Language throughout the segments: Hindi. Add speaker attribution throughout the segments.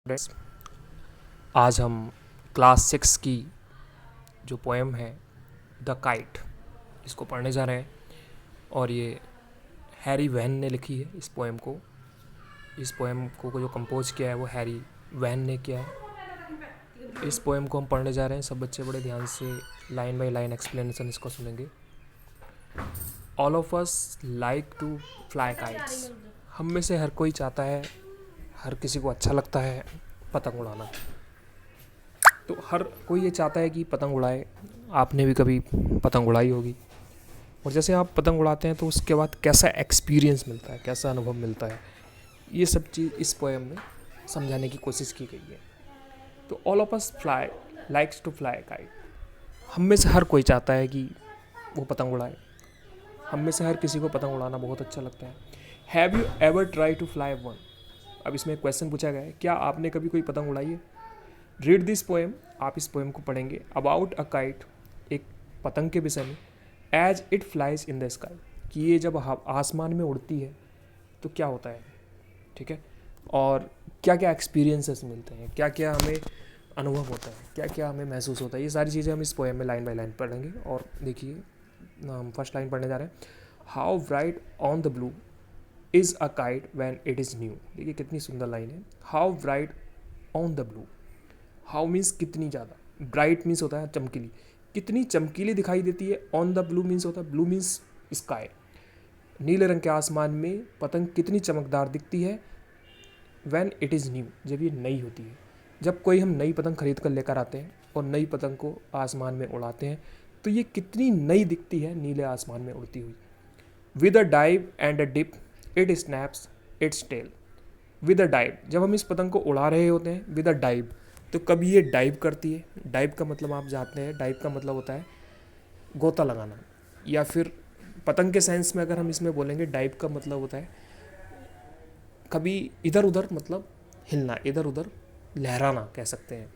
Speaker 1: स्टूडेंट्स, आज हम क्लास 6 की जो पोएम है द काइट इसको पढ़ने जा रहे हैं। और ये हैरी वैन ने लिखी है इस पोएम को जो कंपोज किया है वो हैरी वैन ने किया है। इस पोएम को हम पढ़ने जा रहे हैं। सब बच्चे बड़े ध्यान से लाइन बाय लाइन एक्सप्लेनेशन इसको सुनेंगे। All of us like to fly kites. हम में से हर कोई चाहता है, हर किसी को अच्छा लगता है पतंग उड़ाना। तो हर कोई ये चाहता है कि पतंग उड़ाए। आपने भी कभी पतंग उड़ाई होगी, और जैसे आप पतंग उड़ाते हैं तो उसके बाद कैसा एक्सपीरियंस मिलता है, कैसा अनुभव मिलता है, ये सब चीज़ इस पोएम में समझाने की कोशिश की गई है। तो all of us fly likes to fly kite. हम में से हर कोई चाहता है कि वो पतंग उड़ाए। हम में से हर किसी को पतंग उड़ाना बहुत अच्छा लगता है। Have you ever try to fly one. अब इसमें एक क्वेश्चन पूछा गया है, क्या आपने कभी कोई पतंग उड़ाई है। Read this poem. आप इस पोएम को पढ़ेंगे अबाउट अ काइट, एक पतंग के विषय में। As it flies in the sky, कि ये जब आसमान में उड़ती है तो क्या होता है, ठीक है। और क्या क्या एक्सपीरियंसेस मिलते हैं, क्या क्या हमें अनुभव होता है, क्या क्या हमें महसूस होता है, ये सारी चीज़ें हम इस पोएम में लाइन बाय लाइन पढ़ेंगे। और देखिए, हम फर्स्ट लाइन पढ़ने जा रहे हैं। How bright on the blue is a kite when it is new. देखिए कितनी सुंदर लाइन है। How bright on the blue. How means कितनी ज़्यादा, ब्राइट मीन्स होता है चमकीली, कितनी चमकीली दिखाई देती है। ऑन द ब्लू मीन्स होता है, ब्लू मीन्स स्काई, नीले रंग के आसमान में पतंग कितनी चमकदार दिखती है। व्हेन इट इज़ न्यू, जब ये नई होती है। जब कोई हम नई पतंग खरीद कर लेकर आते हैं और नई पतंग को आसमान में उड़ाते हैं तो ये कितनी नई दिखती है नीले आसमान में उड़ती हुई। With a dive and a dip it snaps its tail. With a dive, जब हम इस पतंग को उड़ा रहे होते हैं विद अ डाइव, तो कभी ये डाइव करती है। डाइव का मतलब आप जानते हैं, डाइव का मतलब होता है गोता लगाना, या फिर पतंग के सेंस में अगर हम इसमें बोलेंगे डाइव का मतलब होता है कभी इधर उधर, मतलब हिलना, इधर उधर लहराना कह सकते हैं।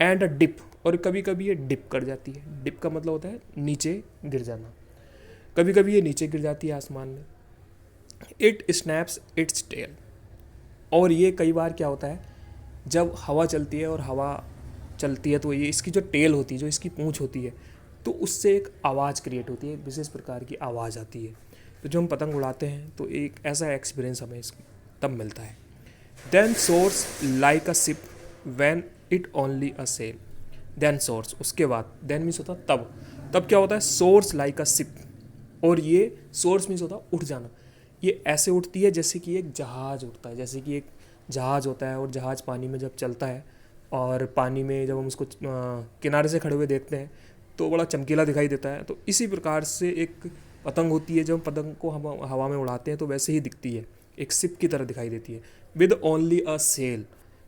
Speaker 1: एंड अ डिप, और कभी कभी ये डिप कर जाती है। डिप का मतलब होता है नीचे गिर जाना, कभी कभी ये नीचे गिर जाती है आसमान में। इट स्नैप्स इट्स टेल, और ये कई बार क्या होता है, जब हवा चलती है और हवा चलती है तो ये इसकी जो टेल होती है, जो इसकी पूंछ होती है, तो उससे एक आवाज़ क्रिएट होती है, एक विशेष प्रकार की आवाज़ आती है। तो जब हम पतंग उड़ाते हैं तो एक ऐसा एक्सपीरियंस हमें तब मिलता है। Then soars like a ship when it only a sail. Then soars, उसके बाद, देन मीन्स होता तब, तब क्या होता है, सोर्स लाइक अ सिप। और ये सोर्स मीन्स होता उठ जाना। ये ऐसे उठती है जैसे कि एक जहाज़ उठता है, जैसे कि एक जहाज़ होता है और जहाज़ पानी में जब चलता है और पानी में जब हम उसको किनारे से खड़े हुए देखते हैं तो बड़ा चमकीला दिखाई देता है। तो इसी प्रकार से एक पतंग होती है, जब हम पतंग को हम हवा में उड़ाते हैं तो वैसे ही दिखती है, एक सिप की तरह दिखाई देती है। विद ओनली अ सेल,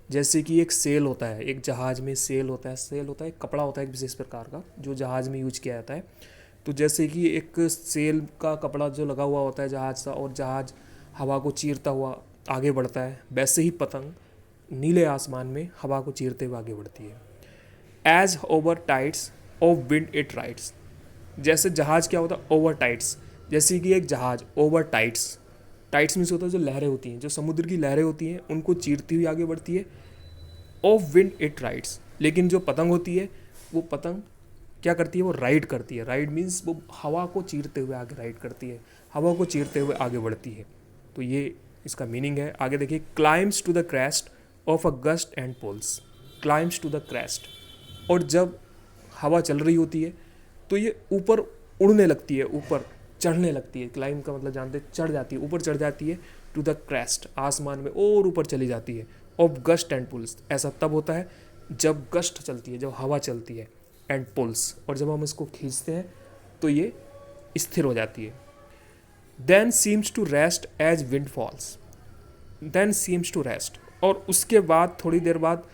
Speaker 1: जैसे कि एक सेल होता है, एक जहाज़ में सेल होता है। सेल होता है एक कपड़ा होता है एक विशेष प्रकार का जो जहाज़ में यूज किया जाता है। तो जैसे कि एक सेल का कपड़ा जो लगा हुआ होता है जहाज़ का, और जहाज़ हवा को चीरता हुआ आगे बढ़ता है, वैसे ही पतंग नीले आसमान में हवा को चीरते हुए आगे बढ़ती है। As over tides of wind it rides. जैसे जहाज़ क्या होता है, ओवर टाइड्स, जैसे कि एक जहाज़ ओवर टाइड्स, टाइड्स मीन्स होता है जो लहरें होती हैं, जो समुद्र की लहरें होती हैं उनको चीरती हुई आगे बढ़ती है। ऑफ विंड इट राइड्स, लेकिन जो पतंग होती है वो पतंग क्या करती है, वो राइड करती है। राइड मीन्स वो हवा को चीरते हुए आगे राइड करती है, हवा को चीरते हुए आगे बढ़ती है। तो ये इसका मीनिंग है। आगे देखिए, climbs to the crest of a gust and pulls. Climbs to the crest, और जब हवा चल रही होती है तो ये ऊपर उड़ने लगती है, ऊपर चढ़ने लगती है। क्लाइम का मतलब जानते हैं, चढ़ जाती है, ऊपर चढ़ जाती है। टू द क्रेस्ट, आसमान में और ऊपर चली जाती है। ऑफ गस्ट एंड पुल्स, ऐसा तब होता है जब गस्ट चलती है, जब हवा चलती है। एंड पुल्स, और जब हम इसको खींचते हैं तो ये स्थिर हो जाती है। Then seems to rest as wind falls. Then seems to rest, और उसके बाद थोड़ी देर बाद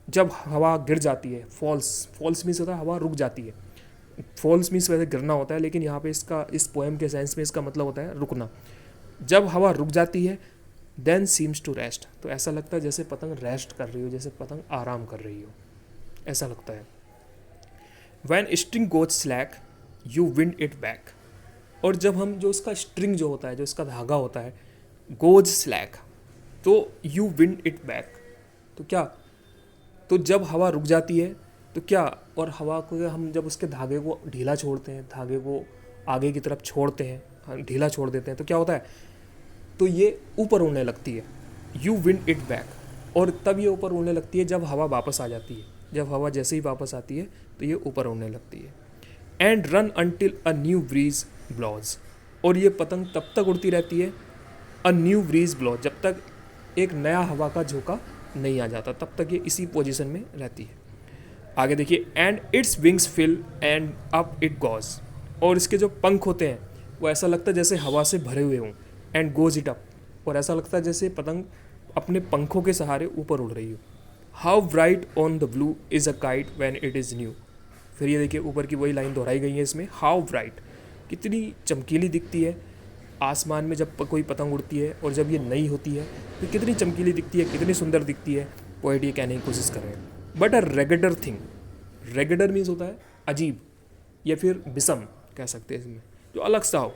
Speaker 1: जब हवा गिर जाती है, फॉल्स, फॉल्स मीन्स होता है हवा रुक जाती है। फॉल्स मीन्स वैसे गिरना होता है, लेकिन यहाँ पे इसका, इस पोएम के सेंस में इसका मतलब होता है रुकना। जब हवा रुक जाती है, देन सीम्स टू रेस्ट, तो ऐसा लगता है जैसे पतंग रेस्ट कर रही हो, जैसे पतंग आराम कर रही हो, ऐसा लगता है। When string goes slack you wind it back, और जब हम जो उसका स्ट्रिंग जो होता है, जो इसका धागा होता है, गोज स्लैक, तो यू विंड इट बैक, तो क्या, तो जब हवा रुक जाती है तो क्या, और हवा को हम जब उसके धागे को ढीला छोड़ते हैं, धागे को आगे की तरफ छोड़ते हैं, ढीला छोड़ देते हैं, तो क्या होता है, तो ये ऊपर उड़ने लगती है। यू विंड इट बैक, और तब ये ऊपर उड़ने लगती है जब हवा वापस आ जाती है। जब हवा जैसे ही वापस आती है तो ये ऊपर उड़ने लगती है। And run until a new breeze blows, और ये पतंग तब तक उड़ती रहती है, अ न्यू ब्रीज ब्लॉज, जब तक एक नया हवा का झोंका नहीं आ जाता, तब तक ये इसी पोजीशन में रहती है। आगे देखिए, and its wings fill and up it goes, और इसके जो पंख होते हैं वो ऐसा लगता है जैसे हवा से भरे हुए हों, एंड गोज इट अप, और ऐसा लगता है जैसे पतंग अपने पंखों के सहारे ऊपर उड़ रही हो। How bright on the blue is a kite when it is new, फिर ये देखिए ऊपर की वही लाइन दोहराई गई है इसमें, हाउ ब्राइट, कितनी चमकीली दिखती है आसमान में जब कोई पतंग उड़ती है, और जब ये नई होती है तो कितनी चमकीली दिखती है, कितनी सुंदर दिखती है, पोएट ये कहने की कोशिश कर रहे हैं। But a regular thing, regular means होता है अजीब या फिर विषम कह सकते हैं इसमें, जो अलग सा हो।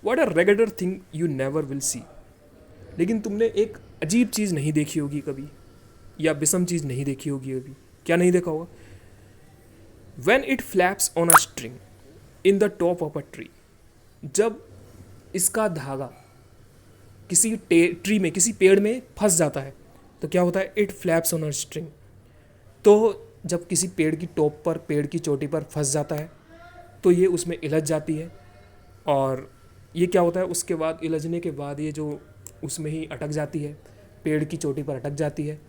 Speaker 1: What a regular thing you never will see, लेकिन तुमने एक अजीब चीज़ नहीं देखी होगी कभी, या विषम चीज़ नहीं देखी होगी अभी। क्या नहीं देखा होगा? When it flaps on a string in the top of a tree, जब इसका धागा किसी ट्री में, किसी पेड़ में फंस जाता है तो क्या होता है, it flaps on a string, तो जब किसी पेड़ की टॉप पर, पेड़ की चोटी पर फंस जाता है तो ये उसमें इलझ जाती है, और ये क्या होता है, उसके बाद इलझने के बाद ये जो उसमें ही अटक जाती है, पेड़ की चोटी पर अटक जाती है।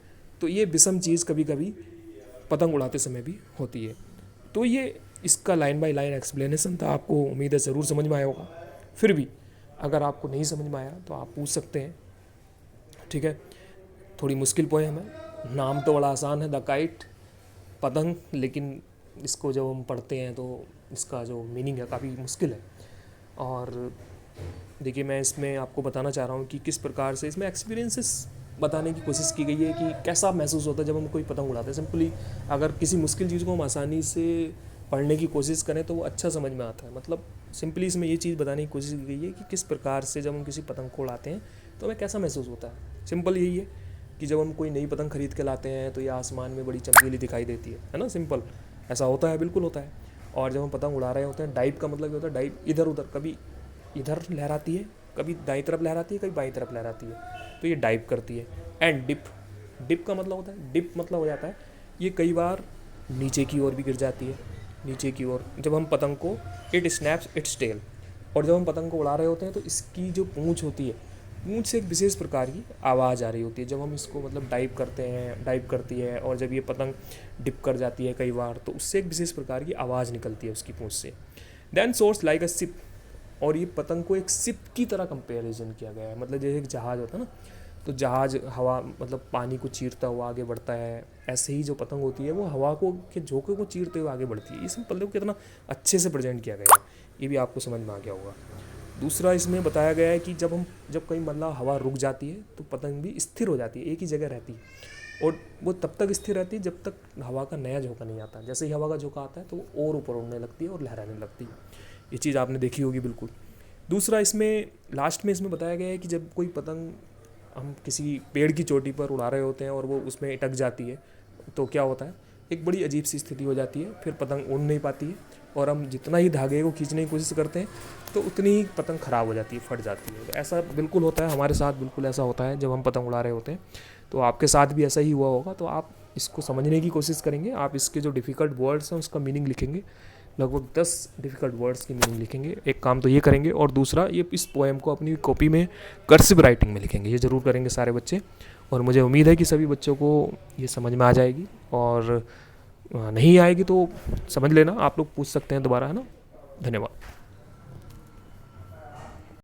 Speaker 1: तो ये विषम चीज़ कभी कभी पतंग उड़ाते समय भी होती है। तो ये इसका लाइन बाय लाइन एक्सप्लेनेशन था, आपको उम्मीद है ज़रूर समझ में आया होगा। फिर भी अगर आपको नहीं समझ में आया तो आप पूछ सकते हैं, ठीक है। थोड़ी मुश्किल पोएम है, नाम तो बड़ा आसान है, द काइट, पतंग, लेकिन इसको जब हम पढ़ते हैं तो इसका जो मीनिंग है काफ़ी मुश्किल है। और देखिए मैं इसमें आपको बताना चाह रहा हूँ कि किस प्रकार से इसमें एक्सपीरियंसेस बताने की कोशिश की गई है कि कैसा महसूस होता है जब हम कोई पतंग उड़ाते हैं। सिंपली अगर किसी मुश्किल चीज़ को हम आसानी से पढ़ने की कोशिश करें तो वो अच्छा समझ में आता है। मतलब सिंपली इसमें ये चीज़ बताने की कोशिश की गई है कि किस प्रकार से जब हम किसी पतंग को उड़ाते हैं तो हमें कैसा महसूस होता है। सिंपल यही है कि जब हम कोई नई पतंग खरीद के लाते हैं तो ये आसमान में बड़ी चमकीली दिखाई देती है ना, सिंपल ऐसा होता है, बिल्कुल होता है। और जब हम पतंग उड़ा रहे होते हैं, डाइव का मतलब क्या होता है, डाइव इधर उधर, कभी इधर लहराती है, कभी दाईं तरफ लहराती है, कभी बाईं तरफ लहराती है, तो ये डाइव करती है। एंड डिप, डिप का मतलब होता है, डिप मतलब हो जाता है ये कई बार नीचे की ओर भी गिर जाती है, नीचे की ओर जब हम पतंग को, इट स्नैप्स इट्स टेल, और जब हम पतंग को उड़ा रहे होते हैं तो इसकी जो पूँछ होती है, पूँछ से एक विशेष प्रकार की आवाज़ आ रही होती है जब हम इसको मतलब डाइव करते हैं, डाइव करती है, और जब ये पतंग डिप कर जाती है कई बार तो उससे एक विशेष प्रकार की आवाज़ निकलती है उसकी पूँछ से। Then soars like a ship, और ये पतंग को एक सिप की तरह कंपेरिजन किया गया है। मतलब जैसे एक जहाज़ होता है ना, तो जहाज़ हवा मतलब पानी को चीरता हुआ आगे बढ़ता है, ऐसे ही जो पतंग होती है वो हवा को के झोंके को चीरते हुए आगे बढ़ती है। इसमें पतंग को कितना अच्छे से प्रेजेंट किया गया है, ये भी आपको समझ में आ गया होगा। दूसरा इसमें बताया गया है कि जब कहीं मतलब हवा रुक जाती है तो पतंग भी स्थिर हो जाती है, एक ही जगह रहती है, और वो तब तक स्थिर रहती है जब तक हवा का नया झोंका नहीं आता। जैसे ही हवा का झोंका आता है तो वो और ऊपर उड़ने लगती है और लहराने लगती है। ये चीज़ आपने देखी होगी बिल्कुल। दूसरा इसमें लास्ट में इसमें बताया गया है कि जब कोई पतंग हम किसी पेड़ की चोटी पर उड़ा रहे होते हैं और वो उसमें अटक जाती है तो क्या होता है, एक बड़ी अजीब सी स्थिति हो जाती है, फिर पतंग उड़ नहीं पाती है, और हम जितना ही धागे को खींचने की कोशिश करते हैं तो उतनी ही पतंग ख़राब हो जाती है, फट जाती है। तो ऐसा बिल्कुल होता है हमारे साथ, बिल्कुल ऐसा होता है जब हम पतंग उड़ा रहे होते हैं। तो आपके साथ भी ऐसा ही हुआ होगा। तो आप इसको समझने की कोशिश करेंगे, आप इसके जो डिफ़िकल्ट वर्ड्स हैं उसका मीनिंग लिखेंगे, लगभग 10 डिफ़िकल्ट वर्ड्स की मीनिंग लिखेंगे। एक काम तो ये करेंगे, और दूसरा ये इस पोएम को अपनी कॉपी में कर्सिव राइटिंग में लिखेंगे, ये ज़रूर करेंगे सारे बच्चे। और मुझे उम्मीद है कि सभी बच्चों को ये समझ में आ जाएगी, और नहीं आएगी तो समझ लेना, आप लोग पूछ सकते हैं दोबारा, है ना। धन्यवाद।